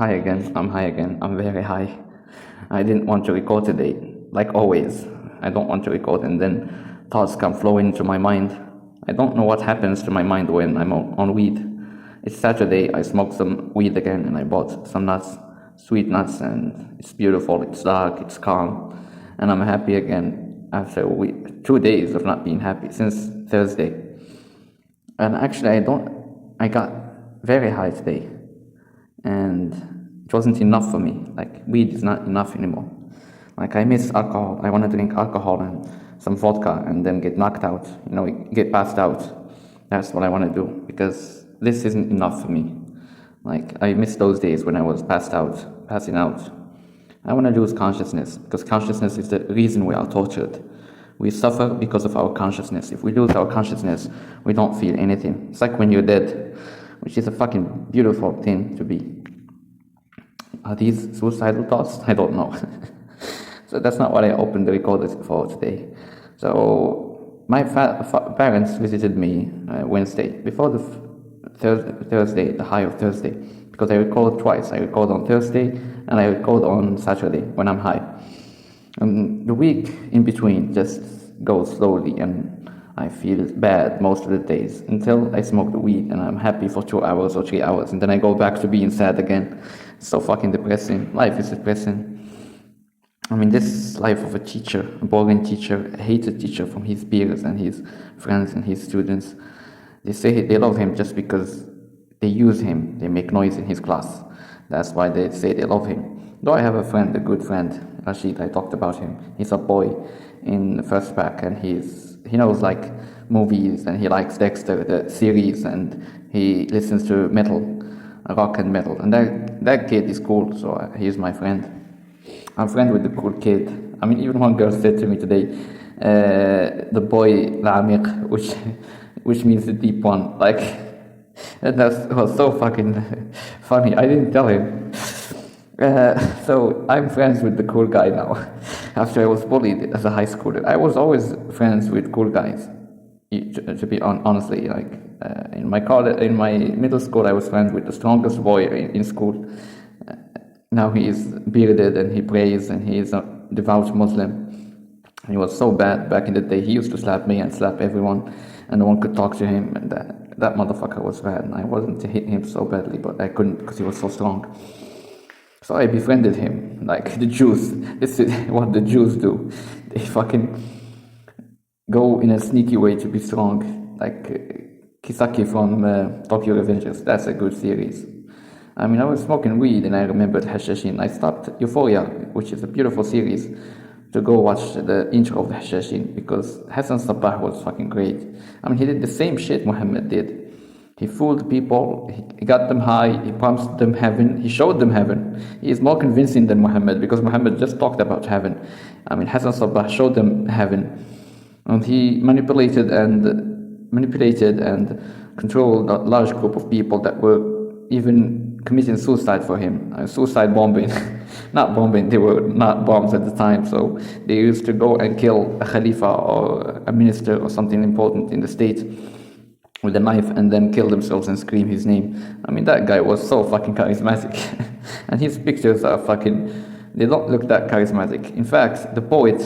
Hi again, I'm high again, I'm very high. I didn't want to record today, like always. I don't want to record and then thoughts come flowing into my mind. I don't know what happens to my mind when I'm on weed. It's Saturday, I smoked some weed again and I bought some nuts, sweet nuts, and it's beautiful, it's dark, it's calm, and I'm happy again after 2 days of not being happy, since Thursday. And actually I got very high today, and it wasn't enough for me. Like, weed is not enough anymore. Like, I miss alcohol. I want to drink alcohol and some vodka and then get knocked out, get passed out. That's what I want to do, because this isn't enough for me. Like, I miss those days when I was passing out. I want to lose consciousness, because consciousness is the reason we are tortured. We suffer because of our consciousness. If we lose our consciousness, we don't feel anything. It's like when you're dead, which is a fucking beautiful thing to be. Are these suicidal thoughts? I don't know. So that's not what I opened the recorder for today. So my parents visited me Wednesday, before the Thursday, the high of Thursday, because I record twice. I record on Thursday and I record on Saturday when I'm high. And the week in between just goes slowly, and I feel bad most of the days until I smoke the weed and I'm happy for 2 hours or 3 hours, and then I go back to being sad again. It's so fucking depressing. Life is depressing. I mean, this life of a teacher, a boring teacher, a hated teacher from his peers and his friends and his students. They say they love him just because they use him, they make noise in his class. That's why they say they love him. Though I have a friend, a good friend, Rashid, I talked about him. He's a boy in the first pack, and he knows like movies, and he likes Dexter, the series, and he listens to metal, rock and metal. And that kid is cool, so he's my friend. I'm friend with the cool kid. I mean, even one girl said to me today, the boy العميق, which means the deep one. Like, that was so fucking funny. I didn't tell him. So I'm friends with the cool guy now. After I was bullied as a high schooler, I was always friends with cool guys. To be honestly, like in my middle school, I was friends with the strongest boy in school. Now he is bearded and he prays and he is a devout Muslim. He was so bad back in the day. He used to slap me and slap everyone, and no one could talk to him. And that motherfucker was bad. And I wanted to hit him so badly, but I couldn't because he was so strong. So I befriended him, like the Jews. This is what the Jews do. They fucking go in a sneaky way to be strong, like Kisaki from Tokyo Revengers. That's a good series. I mean, I was smoking weed and I remembered Hashashin. I stopped Euphoria, which is a beautiful series, to go watch the intro of the Hashashin, because Hassan Sabbah was fucking great. I mean, he did the same shit Muhammad did. He fooled people, he got them high, he promised them heaven, he showed them heaven. He is more convincing than Muhammad, because Muhammad just talked about heaven. I mean, Hassan Sabbah showed them heaven. And he manipulated and controlled a large group of people that were even committing suicide for him, suicide bombing. Not bombing, they were not bombs at the time, so they used to go and kill a khalifa or a minister or something important in the state with a knife and then kill themselves and scream his name. I mean, that guy was so fucking charismatic. And his pictures are they don't look that charismatic. In fact, the poet,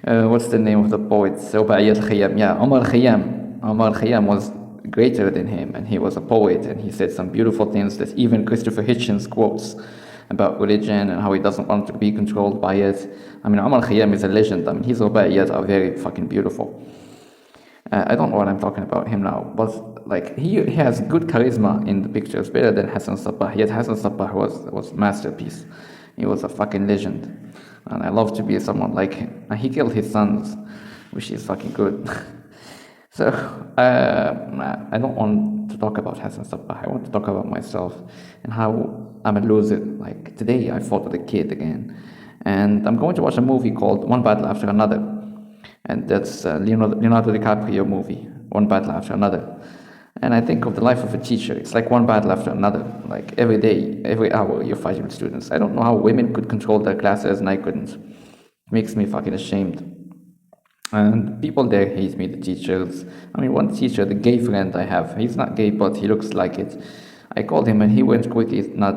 what's the name of the poet? Yeah, Omar Khayyam was greater than him, and he was a poet, and he said some beautiful things that even Christopher Hitchens quotes about religion and how he doesn't want to be controlled by it. I mean, Omar Khayyam is a legend. I mean, his rubaiyat are very fucking beautiful. I don't know what I'm talking about him now, but like he has good charisma in the pictures, better than Hassan Sabbah. Yet Hassan Sabbah was masterpiece. He was a fucking legend, and I love to be someone like him. And he killed his sons, which is fucking good. So I don't want to talk about Hassan Sabbah. I want to talk about myself and how I'm a loser. Like today, I fought with a kid again, and I'm going to watch a movie called One Battle After Another, and that's a Leonardo DiCaprio movie, One Battle After Another. And I think of the life of a teacher. It's like one battle after another. Like every day, every hour, you're fighting with students. I don't know how women could control their classes and I couldn't. It makes me fucking ashamed. And people there hate me, the teachers. I mean, one teacher, the gay friend I have, he's not gay, but he looks like it. I called him and he went quickly, not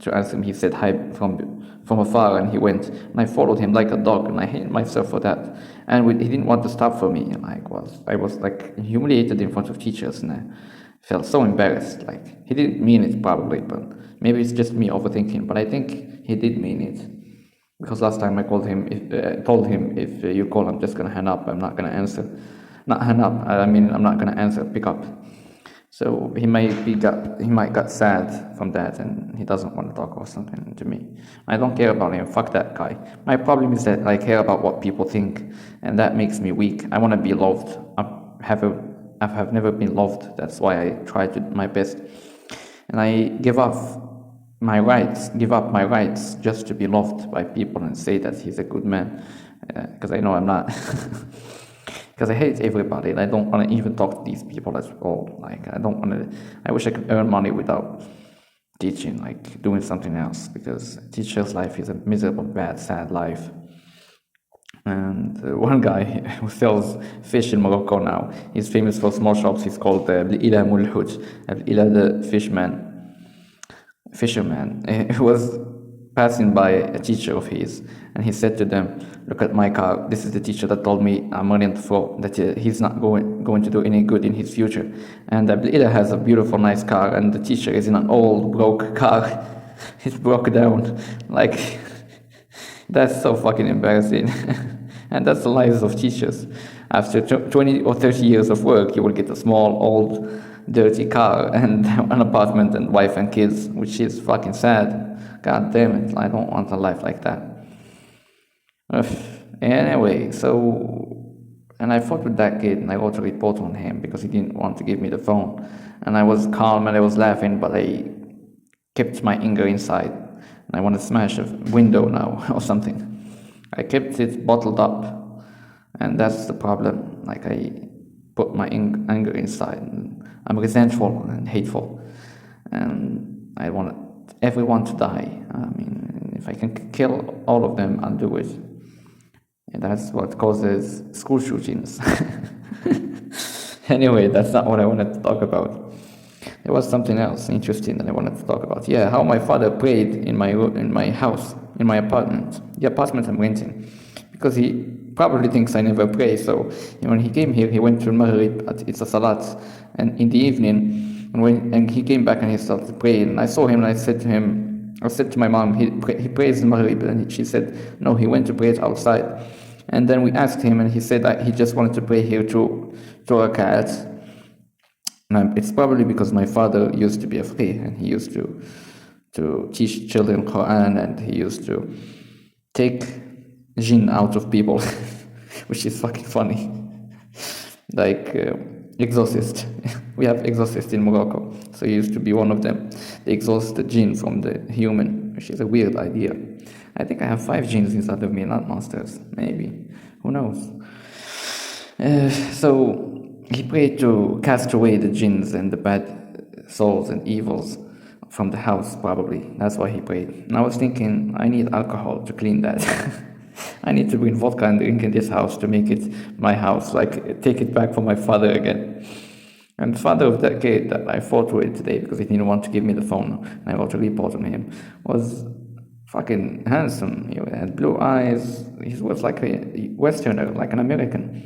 to answer him. He said hi from afar, and he went, and I followed him like a dog, and I hated myself for that. And he didn't want to stop for me, and I was like humiliated in front of teachers, and I felt so embarrassed. Like, he didn't mean it probably, but maybe it's just me overthinking, but I think he did mean it. Because last time I told him, if you call, I'm just gonna hang up. I'm not gonna answer. Not hang up. I mean, I'm not gonna answer. Pick up. So he might got sad from that, and he doesn't want to talk or something to me. I don't care about him. Fuck that guy. My problem is that I care about what people think, and that makes me weak. I want to be loved. I have never been loved. That's why I try to my best, and I give up my rights just to be loved by people and say that he's a good man, because I know I'm not. Because I hate everybody, and I don't want to even talk to these people at all. Like, I wish I could earn money without teaching, like doing something else, because teacher's life is a miserable, bad, sad life. And one guy who sells fish in Morocco now, he's famous for small shops. He's called بالإله mulhuj, the fisherman. He was passing by a teacher of his, and he said to them, "Look at my car. This is the teacher that told me I'm running the floor, that he's not going to do any good in his future. And Abdullah has a beautiful, nice car, and the teacher is in an old, broke car. It's broke down." Like, that's so fucking embarrassing. And that's the lives of teachers. After 20 or 30 years of work, you will get a small, old, dirty car and an apartment and wife and kids, which is fucking sad. God damn it, I don't want a life like that. Anyway, and I fought with that kid, and I wrote a report on him because he didn't want to give me the phone. And I was calm and I was laughing, but I kept my anger inside. And I want to smash a window now or something. I kept it bottled up, and that's the problem. Like, I put my anger inside, and I'm resentful and hateful, and I want everyone to die. I mean, if I can kill all of them, I'll do it. And that's what causes school shootings. Anyway, that's not what I wanted to talk about. There was something else interesting that I wanted to talk about. Yeah, how my father prayed in my house, in my apartment, the apartment I'm renting, because he probably thinks I never pray. So when he came here, he went to Maghrib, it's a Salat, and in the evening, and he came back and he started praying. And I saw him, and I said to my mom, he prays in Maghrib, and she said, no, he went to pray it outside. And then we asked him, and he said that he just wanted to pray here to rak'at. And it's probably because my father used to be a faqih, and he used to teach children Quran, and he used to take jinn out of people, which is fucking funny. Like exorcist. We have exorcists in Morocco, so he used to be one of them. They exhaust the jinn from the human, which is a weird idea. I think I have 5 jinns inside of me, not monsters. Maybe. Who knows? So he prayed to cast away the jinns and the bad souls and evils from the house, probably. That's why he prayed. And I was thinking, I need alcohol to clean that. I need to bring vodka and drink in this house to make it my house, like take it back from my father again. And the father of that kid that I fought with today because he didn't want to give me the phone, and I wrote a report on him, was fucking handsome. He had blue eyes. He was like a Westerner, like an American.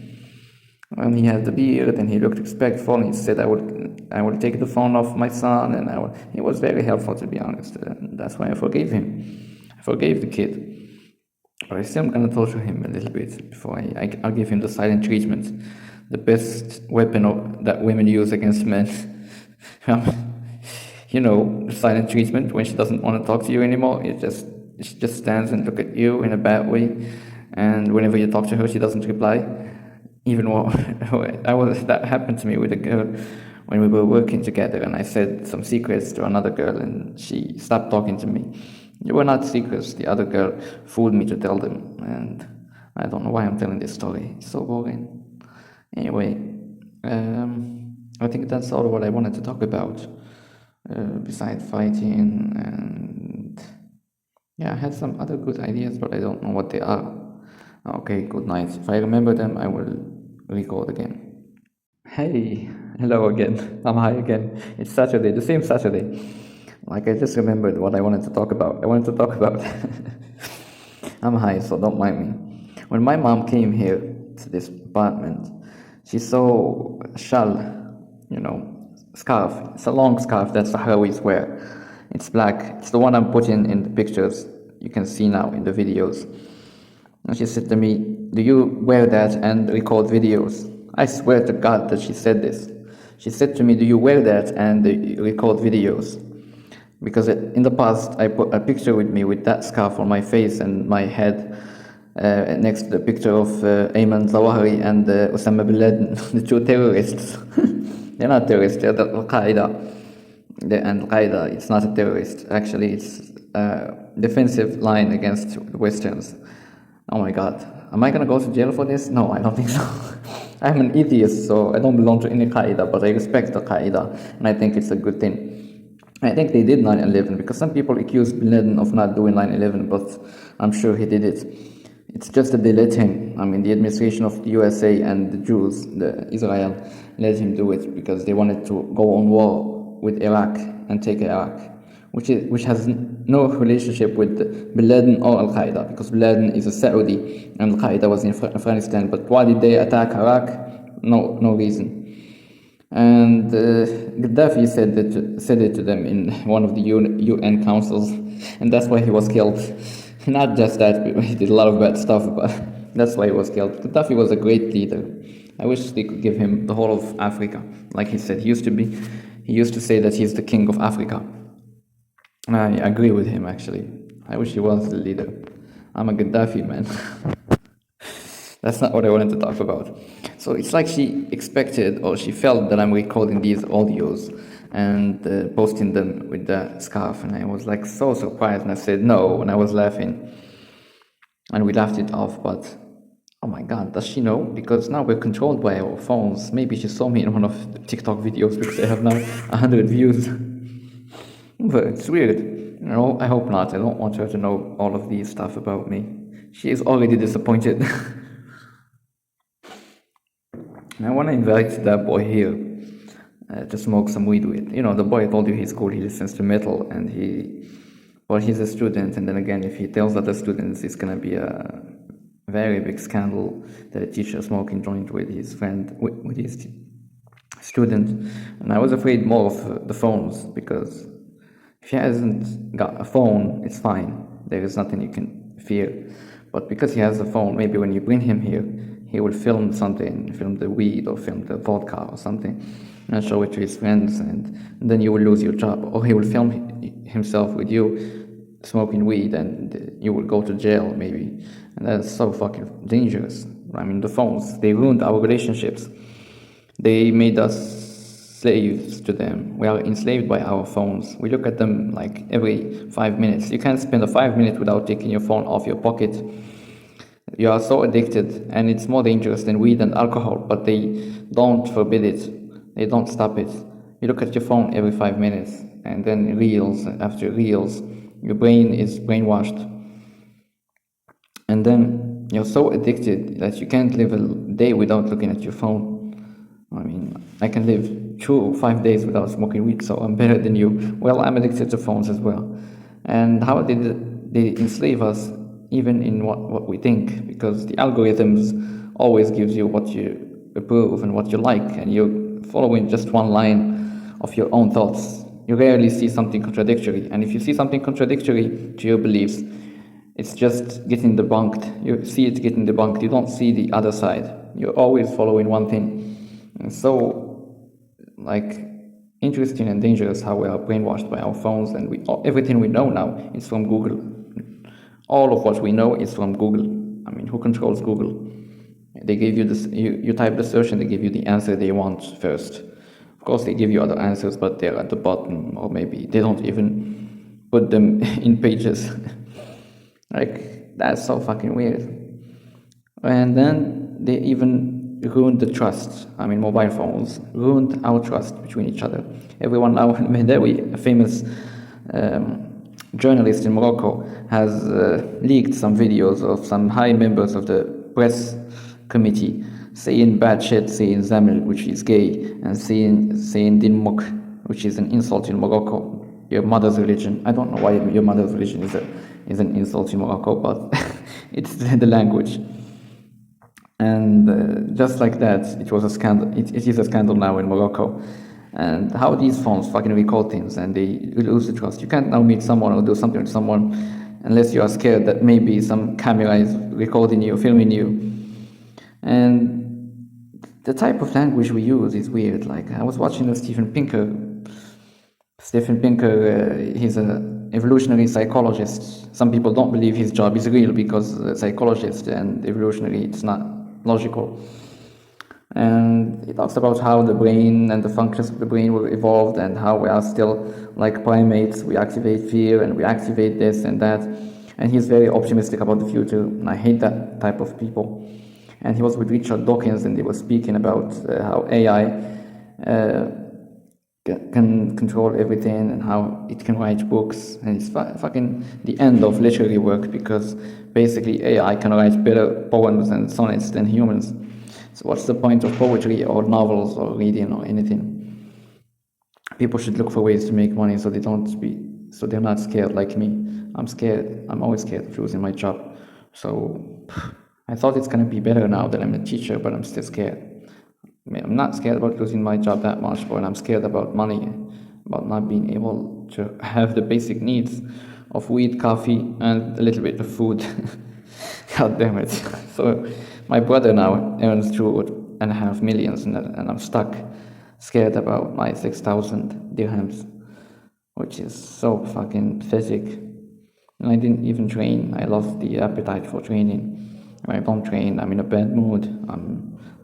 And he had the beard, and he looked respectful. And he said, I would take the phone off my son, and he was very helpful, to be honest. And that's why I forgave him. I forgave the kid. But I still am going to torture him a little bit before I'll give him the silent treatment, the best weapon that women use against men. You know, the silent treatment, when she doesn't want to talk to you anymore, she just stands and looks at you in a bad way, and whenever you talk to her, she doesn't reply. Even more, that happened to me with a girl when we were working together, and I said some secrets to another girl, and she stopped talking to me. They were not secrets. The other girl fooled me to tell them, and I don't know why I'm telling this story. It's so boring. Anyway, I think that's all what I wanted to talk about, besides fighting, and yeah, I had some other good ideas, but I don't know what they are. Okay, good night. If I remember them, I will record again. Hey, hello again. I'm high again. It's Saturday, the same Saturday. Like, I just remembered what I wanted to talk about. I'm high, so don't mind me. When my mom came here to this apartment, she saw a shal, scarf. It's a long scarf that Sahrawis wear. It's black. It's the one I'm putting in the pictures you can see now in the videos. And she said to me, "Do you wear that and record videos?" I swear to God that she said this. She said to me, "Do you wear that and record videos?" Because in the past, I put a picture with me with that scarf on my face and my head next to the picture of Ayman Zawahiri and Osama bin Laden, the two terrorists. They're not terrorists, they're Al-Qaeda. And Al-Qaeda, it's not a terrorist. Actually, it's a defensive line against the Westerns. Oh my God. Am I going to go to jail for this? No, I don't think so. I'm an atheist, so I don't belong to any Qaeda, but I respect the Qaeda, and I think it's a good thing. I think they did 9/11 because some people accuse bin Laden of not doing 9/11, but I'm sure he did it. It's just that they let him. I mean, the administration of the USA and the Jews, Israel, let him do it because they wanted to go on war with Iraq and take Iraq, which has no relationship with bin Laden or Al-Qaeda, because bin Laden is a Saudi and Al-Qaeda was in Afghanistan. But why did they attack Iraq? No reason. And Gaddafi said it to them in one of the UN councils, and that's why he was killed. Not just that, he did a lot of bad stuff, but that's why he was killed. Gaddafi was a great leader. I wish they could give him the whole of Africa, like he said he used to be. He used to say that he's the king of Africa. And I agree with him, actually. I wish he was the leader. I'm a Gaddafi man. That's not what I wanted to talk about. So it's like she expected, or she felt, that I'm recording these audios and posting them with the scarf, and I was like so surprised, and I said no, and I was laughing, and we laughed it off. But oh my God, does she know? Because now we're controlled by our phones. Maybe she saw me in one of the TikTok videos because I have now 100 views. But it's weird. I hope not. I don't want her to know all of these stuff about me. She is already disappointed. I want to invite that boy here to smoke some weed with. The boy I told you he's cool, he listens to metal, and he's a student, and then again, if he tells other students, it's going to be a very big scandal that a teacher smoking joint with his friend, with his student. And I was afraid more of the phones, because if he hasn't got a phone, it's fine. There is nothing you can fear. But because he has a phone, maybe when you bring him here, he will film something, film the weed or film the vodka or something, and show it to his friends, and then you will lose your job. Or he will film himself with you smoking weed, and you will go to jail maybe. And that's so fucking dangerous. I mean, the phones, they ruined our relationships. They made us slaves to them. We are enslaved by our phones. We look at them like every 5 minutes. You can't spend a 5 minutes without taking your phone off your pocket. You are so addicted, and it's more dangerous than weed and alcohol, but they don't forbid it. They don't stop it. You look at your phone every 5 minutes, and then reels after reels. Your brain is brainwashed. And then you're so addicted that you can't live a day without looking at your phone. I mean, I can live 2 or 5 days without smoking weed, so I'm better than you. Well, I'm addicted to phones as well. And how did they enslave us? Even in what we think, because the algorithms always gives you what you approve and what you like, and you're following just one line of your own thoughts. You rarely see something contradictory, and if you see something contradictory to your beliefs, it's just getting debunked. You see it getting debunked. You don't see the other side. You're always following one thing. And so, interesting and dangerous how we are brainwashed by our phones, and everything we know now is from Google. All of what we know is from Google. I mean, who controls Google? They give you this, you type the search and they give you the answer they want first. Of course, they give you other answers, but they're at the bottom, or maybe they don't even put them in pages. That's so fucking weird. And then they even ruined the trust. I mean, mobile phones ruined our trust between each other. Everyone now, Mehdawi, a famous journalist in Morocco, has leaked some videos of some high members of the press committee saying bad shit, saying Zamel, which is gay, and saying Din Mok, which is an insult in Morocco. your mother's religion. I don't know why your mother's religion is an insult in Morocco, but it's the language. And just like that, it was a scandal. It is a scandal now in Morocco. And how these phones fucking record things and they lose the trust. You can't now meet someone or do something with someone unless you are scared that maybe some camera is recording you, filming you. And the type of language we use is weird. Like, I was watching Steven Pinker. He's an evolutionary psychologist. Some people don't believe his job is real because a psychologist and evolutionary, it's not logical. And he talks about how the brain and the functions of the brain were evolved and how we are still like primates. We activate fear and we activate this and that. And he's very optimistic about the future. And I hate that type of people. And he was with Richard Dawkins and they were speaking about how AI can control everything and how it can write books. And it's fucking the end of literary work because basically AI can write better poems and sonnets than humans. So what's the point of poetry or novels or reading or anything? People should look for ways to make money so they're not scared like me. I'm scared. I'm always scared of losing my job. So I thought it's gonna be better now that I'm a teacher, but I'm still scared. I mean, I'm not scared about losing my job that much, but I'm scared about money, about not being able to have the basic needs of weed, coffee, and a little bit of food. God damn it. So my brother now earns $2.5 million and I'm stuck, scared about my 6,000 dirhams, which is so fucking pathetic. And I didn't even train. I lost the appetite for training. When I don't train, I'm in a bad mood.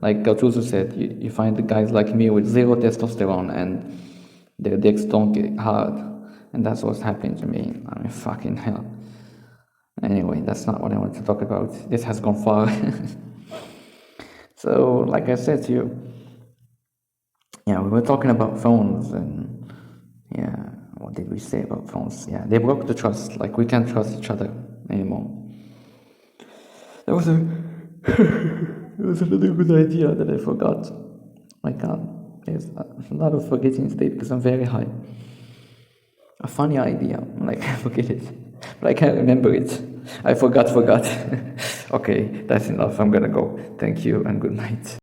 Like Gattuso said, you find the guys like me with zero testosterone and their dicks don't get hard. And that's what's happening to me. I'm in fucking hell. Anyway, that's not what I wanted to talk about. This has gone far. So, like I said to you, we were talking about phones and what did we say about phones? Yeah, they broke the trust. Like, we can't trust each other anymore. There was another good idea that I forgot. My God, there's a lot of forgetting today because I'm very high. A funny idea, like I forget it, but I can't remember it. I forgot. Okay, that's enough. I'm gonna go. Thank you and good night.